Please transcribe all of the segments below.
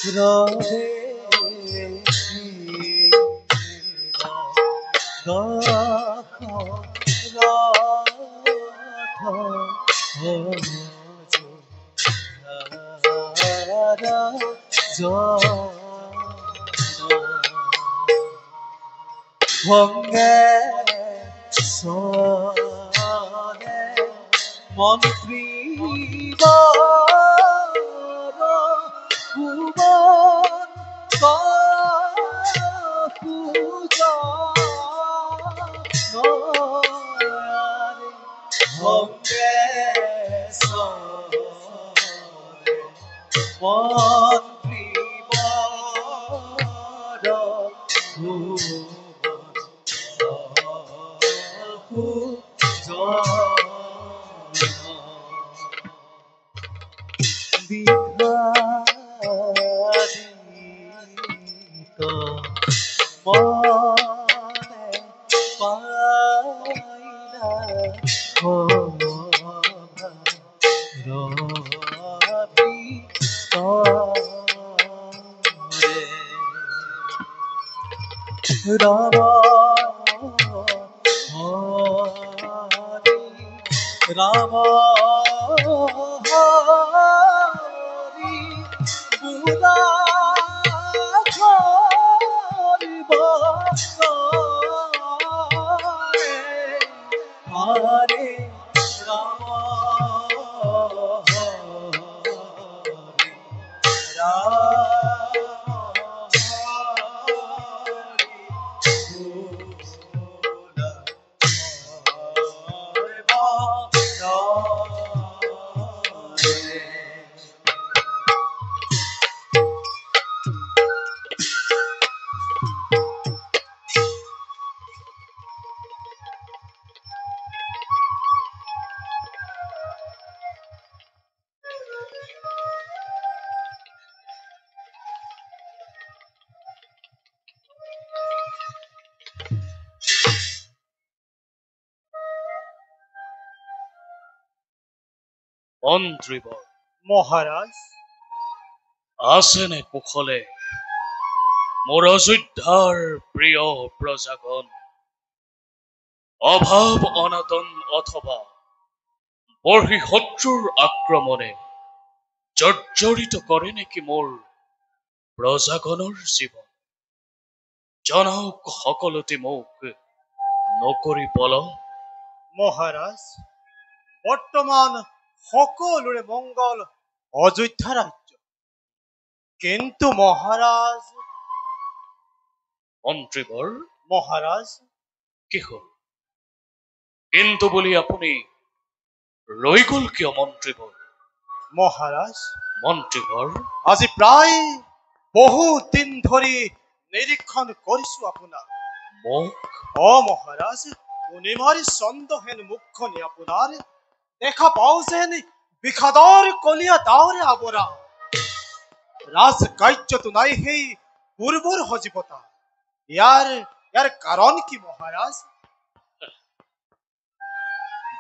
রাধে ভঙ্গে সনে মন্ত্রী ভুবন পূজা ভঙ্গে সনে মন্ত্রী বিধারিত মনে পাইলা রবি রাম হরি রাম হরি বুদা হরিব হরে রাম হরি মন্ত্রীবর মহারাজ আসেনে কুশলে মোর অযোধ্যার প্রিয় প্রজাগণ অভাব অনাতন অথবা বর্হি শত্ৰুৰ আক্ৰমণে জৰ্জৰিত কৰে নাকি মোৰ প্ৰজাগণৰ জীবন জনক সকলতে মোক নকৰি পলম মহাৰাজ বৰ্তমান সকলোৰে মঙ্গল অযোধ্যা ৰাজ্য কিন্তু মহাৰাজ মন্ত্ৰীবৰ মহাৰাজ কি হল কিন্তু বলি আপুনি ৰৈ গল কিয় মন্ত্ৰীবৰ মহাৰাজ মন্ত্ৰীবৰ আজি প্ৰায় বহু দিন ধৰি নিৰীক্ষণ কৰিছো আপোনাক মোক মহাৰাজ পূৰ্ণিমাৰ চন্দ্ৰহেন মুখখনি আপোনাৰ দেখা পাও যেন বিষাদৰ কলীয়া ডাৱৰে আৱৰা ৰাজ কাৰ্যটো নাই সেই পূৰ্বৰ সজীৱতা ইয়াৰ কাৰণ কি মহাৰাজ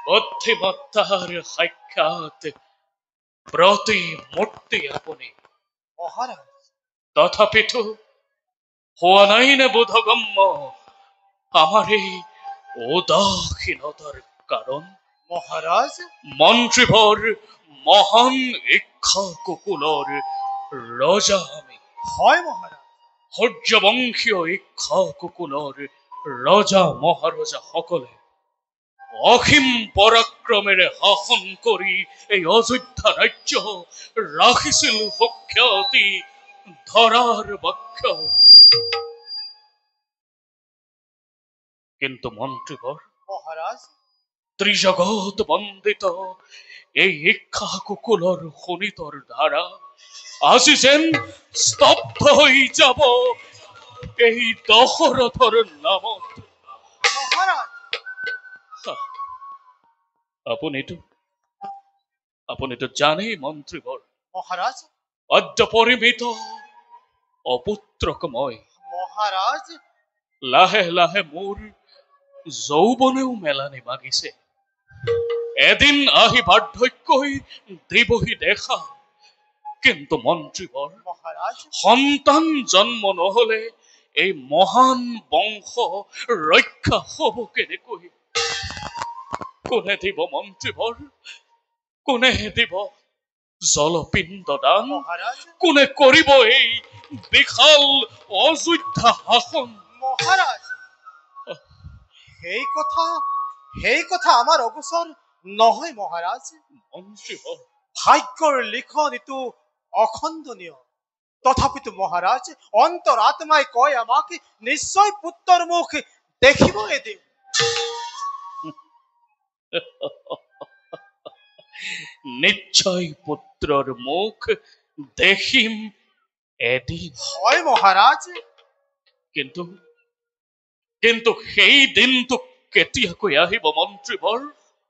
বুদ্ধিমত্তাৰ সাক্ষাৎ প্ৰতিমূৰ্তি আপুনি মহাৰাজ তথাপিতো হোৱা নাই নে বোধগম্য আমাৰ এই উদাসীনতাৰ কাৰণ মহাৰাজ মন্ত্ৰীবৰ মহান ইক্ষাকুকুলৰ ৰজা আমি হয় মহাৰাজ সূৰ্যবংশীয় ইক্ষাকুকুলৰ ৰজা মহাৰজা সকলে অসীম পৰাক্ৰমেৰে শাসন কৰি এই অযোধ্যা ৰাজ্য ৰাখিছিল সুখ্যাতি ধৰাৰ বক্ষ কিন্তু মন্ত্ৰীবৰ মহাৰাজ ত্ৰিজগত বন্দিত এই ইক্ষাকুকুলৰ শোণিতৰ ধাৰা আজি যেন স্তব্ধ হৈ যাব এই দশৰথৰ নামত মহাৰাজ আপুনিতো জানেই মন্ত্ৰীবৰ মহাৰাজ অদ্য পৰিমিত অপুত্ৰক মই মহাৰাজ লাহে লাহে মোৰ যৌৱনেও মেলানি মাগিছে এদিন আহি বাৰ্ধক্য হৈ দিবহি দেখা কিন্তু মন্ত্ৰীবৰ, মহাৰাজ সন্তান জন্ম নহলে এই মহান বংশ ৰক্ষা হব কেনেকৈ? কোনে দিব মন্ত্ৰীবৰ? কোনে দিব জলপিণ্ড দান? মহাৰাজ কোনে কৰিব এই বিশাল অযোধ্যা শাসন? মহাৰাজ সেই কথা আমাৰ অগোচৰ নহয় মহাৰাজ। মন্ত্ৰীবৰ, ভাগ্যৰ লিখন ইটো অখণ্ডনীয়। তথাপিতো মহাৰাজ অন্তৰ আত্মাই কয় আমাকে নিশ্চয় পুত্ৰৰ মুখ দেখিব এদিন। নিশ্চয় পুত্ৰৰ মুখ দেখিম এদিন। হয় মহাৰাজ। কিন্তু কিন্তু সেই দিনটো কেতিয়াকৈ আহিব মন্ত্ৰীবৰ?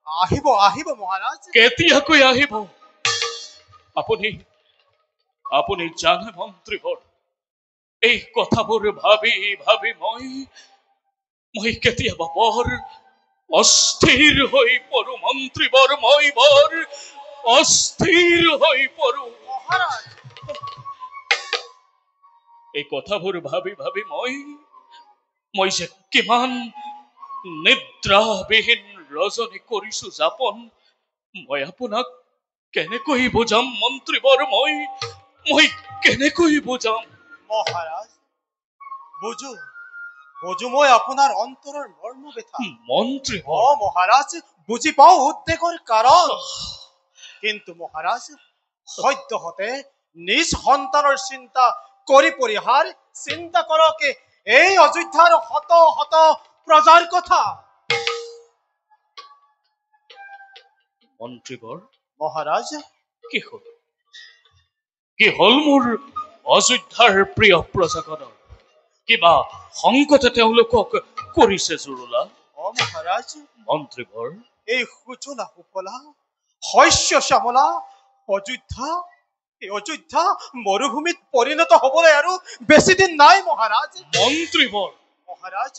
আহিব আহিব মহাৰাজ। কেতিয়াকৈ আহিব? আপুনি আপুনি জানে মন্ত্ৰীবৰ, এই কথাবোৰ ভাবি ভাবি মই কেতিয়াবা বৰ অস্থিৰ হৈ পৰো মন্ত্ৰীবৰ। মই বৰ অস্থিৰ হৈ পৰো মহাৰাজ এই কথাবোৰ ভাবি ভাবি মই যে কিমান নিদ্ৰাবিহীন ৰজনী কৰিছো যাপন। মই আপোনাক কেনেকৈ বুজাম মন্ত্ৰীবৰ? মই কেনেকৈ বুজাম? মহাৰাজ বুজো বুজো মই আপোনাৰ অন্তৰৰ মৰ্ম ব্যথা। মন্ত্ৰীবৰ, মহাৰাজ বুজি পাও উদ্বেগৰ কাৰণ। কিন্তু মহাৰাজ সদ্যহতে নিজ সন্তানৰ চিন্তা কৰি পৰিহাৰ চিন্তা কৰক এই অযোধ্যাৰ শত শত প্ৰজাৰ কথা। মন্ত্ৰীবৰ, মহাৰাজ কি হল মোৰ অযোধ্যাৰ প্ৰিয় প্ৰজাগণৰ? কিবা সংকটে তেওঁলোকক কৰিছে জুৰুলা? মহাৰাজ মন্ত্ৰীবৰ, এই সুজলা সুফলা শস্য শ্যামলা অযোধ্যা মৰুভূমিত পৰিণত হবলৈ আৰু বেছি দিন নাই মহাৰাজ। মন্ত্ৰীবৰ, মহাৰাজ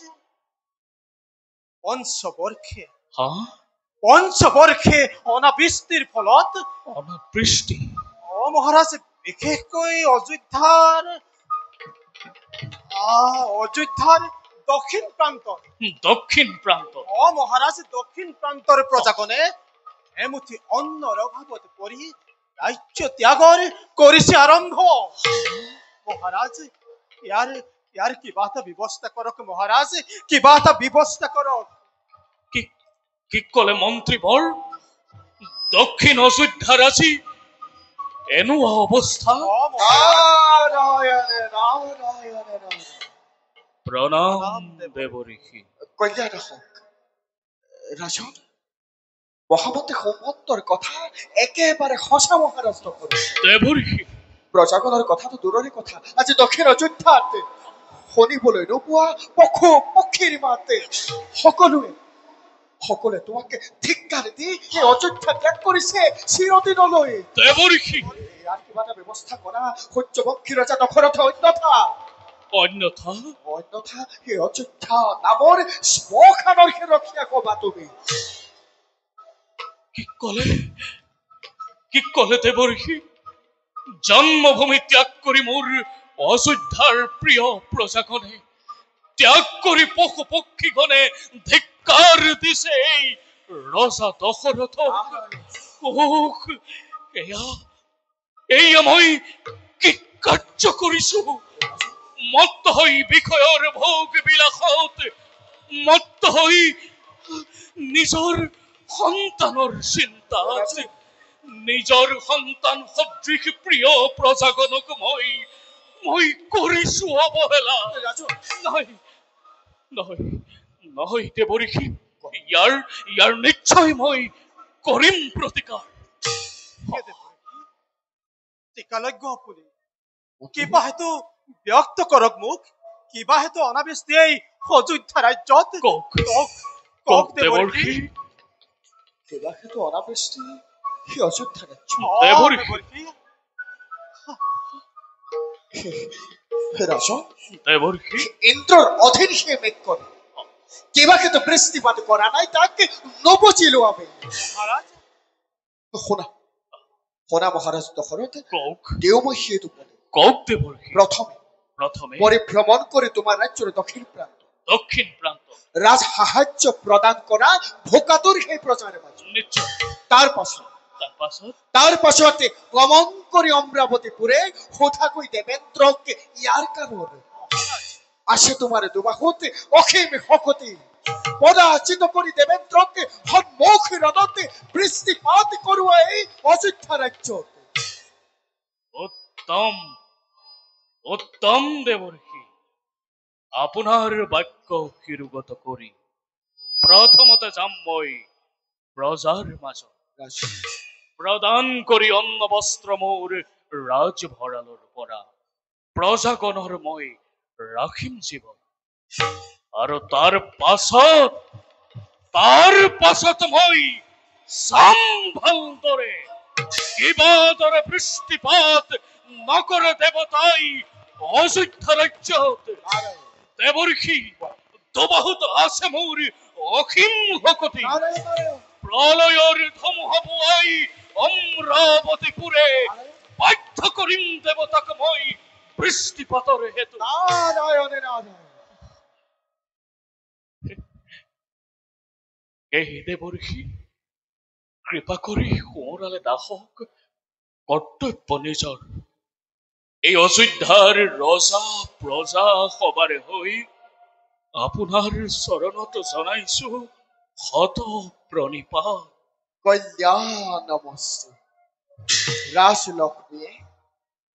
পঞ্চবৰ্ষে অনাবৃষ্টিৰ ফলত অনাবৃষ্টি? মহাৰাজ বিশেষকৈ অযোধ্যাৰ দক্ষিণ প্ৰান্ত মহাৰাজ দক্ষিণ প্ৰান্তৰ প্ৰজাগণে এমুঠি অন্নৰ অভাৱত পৰি ৰাজ্য ত্যাগৰ কৰিছে আৰম্ভ। মহাৰাজ ইয়াৰ কিবা এটা ব্যৱস্থা কৰক মহাৰাজ, কিবা এটা ব্যৱস্থা কৰক। কি কলে মন্ত্ৰীবৰ? দক্ষিণ অযোধ্যাৰ আজি এনেকুৱা অৱস্থা? প্ৰণাম দেৱ ঋষি। কল্যাণ হওক ৰাজন। মহামতে সমন্তৰ কথা একেবাৰে সঁচা মহাৰাজ। দেৱ ঋষি, প্ৰজাগণৰ কথাটো দূৰৰে কথা, আজি দক্ষিণ অযোধ্যাত শুনিবলৈ নোপোৱা পশু পক্ষীৰ মাতে সকলোৱে তোমাকে ধিক্কাৰ দি সেই অযোধ্যা ত্যাগ কৰিছে চিৰদিনলৈ। দেৱ ঋষি, ইয়াৰ কিবা এটা ব্যৱস্থা কৰা। সূৰ্যবংশী ৰজা দশৰথ অন্যথা সেই অযোধ্যা নামৰ শ্মশানৰ ৰক্ষা কবা তুমি। কি কলে দেৱ ঋষি? জন্মভূমি ত্যাগ কৰি মোৰ অযোধ্যাৰ প্ৰিয় প্ৰজাগণে, ত্যাগ কৰি পশু পক্ষীগণে ধিক্কাৰ দিছে এই ৰজা দশৰথক। এয়া মই কি কাৰ্য কৰিছো? মত্ত হৈ বিষয়ৰ ভোগ বিলাসত, মত্ত হৈ নিজৰ সন্তানৰ চিন্তা, নিজৰ সন্তান সদৃশ প্ৰিয় প্ৰজাগণক মই কৰিছো অৱহেলা। নহয় দেৱ ঋষি, ইয়াৰ নিশ্চয় মই কৰিম প্ৰতিকাৰ। টিকালজ্ঞ আপুনি কিবা হেতু ব্যক্ত কৰক মোক। কিবা হেতু অনাবৃষ্টি এই অযোধ্যা ৰাজ্যত কওক দেৱ ঋষি। কিবা হেতু অনাবৃষ্টি সেই অযোধ্যা ৰাজ্য। ৰাজন, ইন্দ্ৰৰ অধীন সেই মেঘকণ কিবা হেতু বৃষ্টিপাত কৰা নাই, তাক নবুজিলো আমি। মহাৰাজ শুনা, শুনা মহাৰাজ দশৰথ, কওক দেও মই সেইটো ক'লে কওক দেৱৰ্ষি। প্ৰথমে পৰিভ্ৰমণ কৰি তোমাৰ ৰাজ্যৰ দক্ষিণ প্ৰান্ত দক্ষিণ প্ৰান্ত ৰাজ সাহায্য প্ৰদান কৰা ভোকাতুৰ সেই প্ৰজাৰে মাজত নিশ্চয়। তাৰ পাছতে গমন কৰি অমৰাৱতীপুৰে সোধাকৈ দেৱেন্দ্ৰক ইয়াৰ কাৰণে আছে তোমাৰ দুবাহুত অসীম শকতি পদাচিত কৰি দেৱেন্দ্ৰক সন্মুখ ৰদতে বৃষ্টিপাত কৰোৱাই অযোধ্যা ৰাজ্যত। উত্তম উত্তম দেৱৰ্ষি, আপোনাৰ বাক্য শিৰোগত কৰি প্ৰথমতে যাম মই প্ৰজাৰ মাজত। প্ৰদান কৰি অন্ন বস্ত্ৰ মোৰ ৰাজভঁৰালৰ পৰা প্ৰজাগণৰ মই ৰাখিম জীৱন। আৰু তাৰ পাছত মই চাম ভালদৰে কিবা দৰে বৃষ্টিপাত নকৰে দেৱতাই অযোধ্যা ৰাজ্যত। দেৱৰ্ষি, দুবাহুত আছে মোৰ অসীম শক্তি, প্ৰলয়ৰ ধুমুহা বোৱাই অমৰাৱতীপুৰে বাধ্য কৰিম দেৱতাক মই বৃষ্টিপাতৰ হেতু। এই দেৱৰ্ষি, কৃপা কৰি সোঁৱৰালে দাসক কৰ্তব্য নিজৰ। এই অযোধ্যাৰ ৰজা প্ৰজা সবাৰে হৈ আপোনাৰ চৰণত জনাইছো শত প্ৰণিপাত। কল্যাণমস্তু। ৰাজলক্ষ্মীয়ে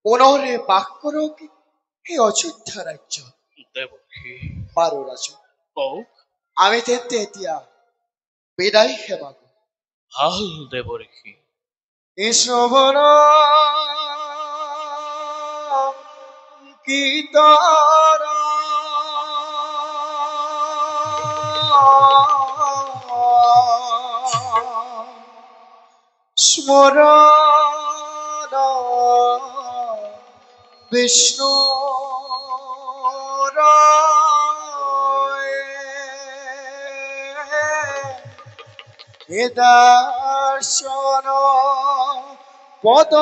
পুনৰে বাস কৰক সেই অযোধ্যা ৰাজ্য। দেৱৰ্ষি, বাৰু ৰাজু, কওক। আমি তেন্তে এতিয়া বিদায় সেৱা কৰোঁ। ভাল দেৱৰ্ষি। শ্ৰৱণ কীৰ্তন স্মৰণ বিষ্ণু দৰ্শন পদ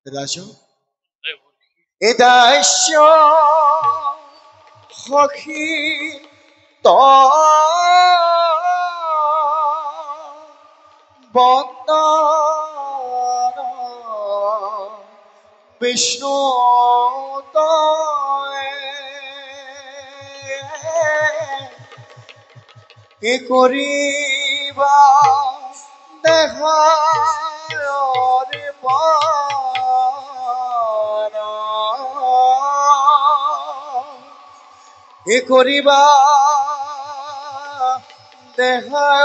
ৰাজু, এদাস্য সখী বন্দন বিষ্ণু কি কৰিবা দেখাৰ কি কৰিবা দেখাৰ